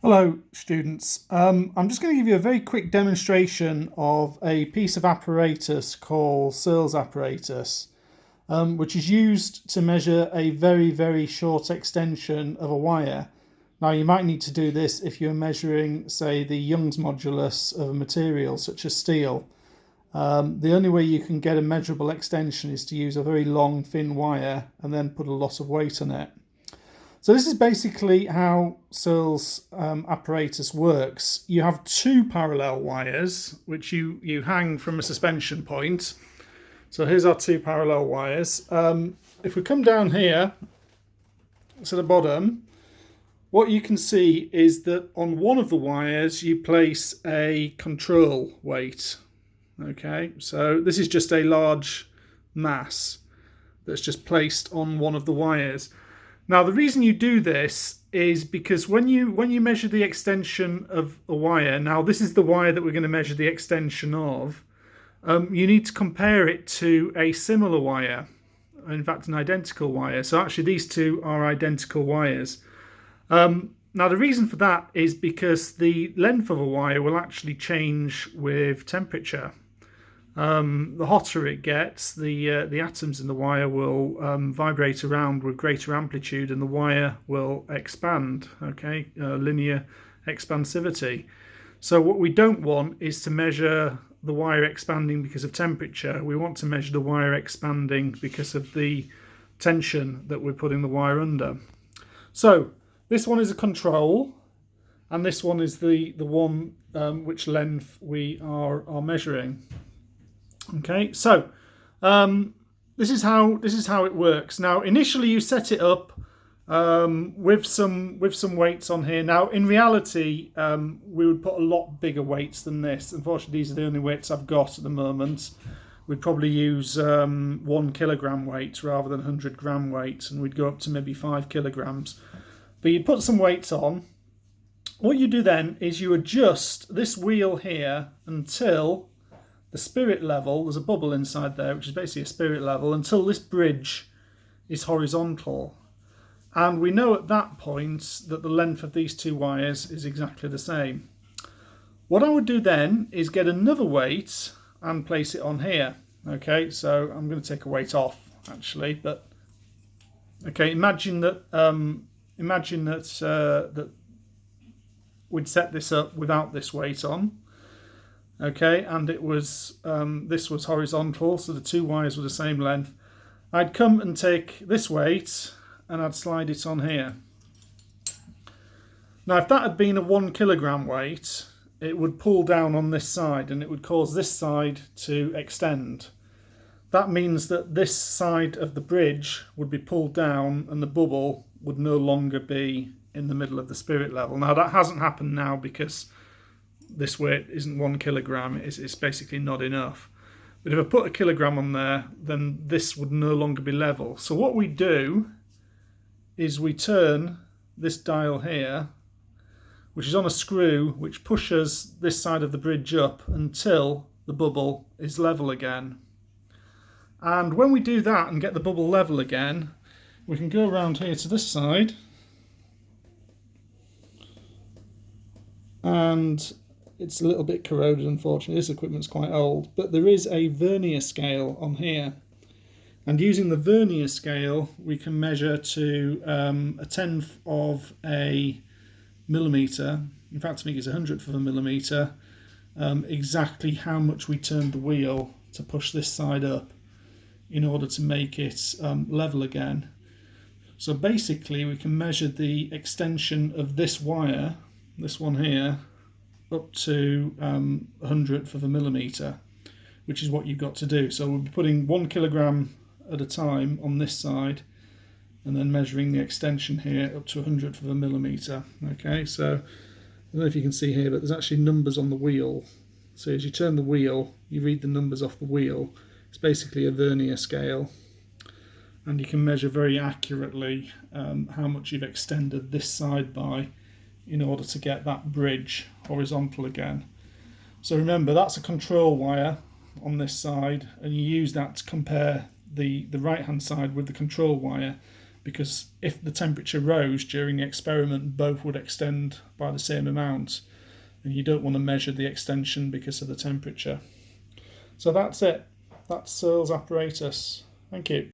Hello students, I'm just going to give you a very quick demonstration of a piece of apparatus called Searles Apparatus, which is used to measure a very short extension of a wire. Now you might need to do this if you're measuring, say, the Young's modulus of a material such as steel. The only way you can get a measurable extension is to use a very long thin wire and then put a lot of weight on it. So this is basically how Searles apparatus works. You have two parallel wires which you hang from a suspension point. So here's our two parallel wires. If we come down here to the bottom, what you can see is that on one of the wires you place a control weight. Okay, so this is just a large mass that's just placed on one of the wires. Now the reason you do this is because when you measure the extension of a wire, now this is the wire that we're going to measure the extension of, you need to compare it to a similar wire, in fact an identical wire. So actually these two are identical wires. Now the reason for that is because the length of a wire will actually change with temperature. The hotter it gets, the atoms in the wire will vibrate around with greater amplitude and the wire will expand, okay, linear expansivity. So what we don't want is to measure the wire expanding because of temperature. We want to measure the wire expanding because of the tension that we're putting the wire under. So this one is a control and this one is the one which length we are measuring. Okay, so this is how it works. Now, initially you set it up with some weights on here. Now, in reality, we would put a lot bigger weights than this. Unfortunately, these are the only weights I've got at the moment. We'd probably use 1 kilogram weight rather than 100 gram weight, and we'd go up to maybe 5 kilograms. But you'd put some weights on. What you do then is you adjust this wheel here until the spirit level, there's a bubble inside there, which is basically a spirit level, until this bridge is horizontal. And we know at that point that the length of these two wires is exactly the same. What I would do then is get another weight and place it on here. Okay, so I'm going to take a weight off actually, but okay, imagine that that we'd set this up without this weight on. Okay, and it was this was horizontal, so the two wires were the same length. I'd come and take this weight and I'd slide it on here. Now if that had been a 1 kilogram weight, it would pull down on this side and it would cause this side to extend. That means that this side of the bridge would be pulled down and the bubble would no longer be in the middle of the spirit level. Now that hasn't happened now because this weight isn't 1 kilogram, it's basically not enough. But if I put a kilogram on there, then this would no longer be level. So what we do is we turn this dial here, which is on a screw, which pushes this side of the bridge up until the bubble is level again. And when we do that and get the bubble level again, we can go around here to this side and it's a little bit corroded, unfortunately. This equipment's quite old, but there is a vernier scale on here. And using the vernier scale, we can measure to a tenth of a millimetre. In fact, I think it's a hundredth of a millimetre, exactly how much we turned the wheel to push this side up in order to make it level again. So basically, we can measure the extension of this wire, this one here, up to a hundredth of a millimetre, which is what you've got to do. So we'll be putting 1 kilogram at a time on this side and then measuring the extension here up to a hundredth of a millimetre. Okay, so I don't know if you can see here, but there's actually numbers on the wheel. So as you turn the wheel, you read the numbers off the wheel. It's basically a vernier scale, and you can measure very accurately how much you've extended this side by in order to get that bridge horizontal again. So remember, that's a control wire on this side, and you use that to compare the right hand side with the control wire, because if the temperature rose during the experiment, both would extend by the same amount, and you don't want to measure the extension because of the temperature. So that's it. That's Searles Apparatus. Thank you.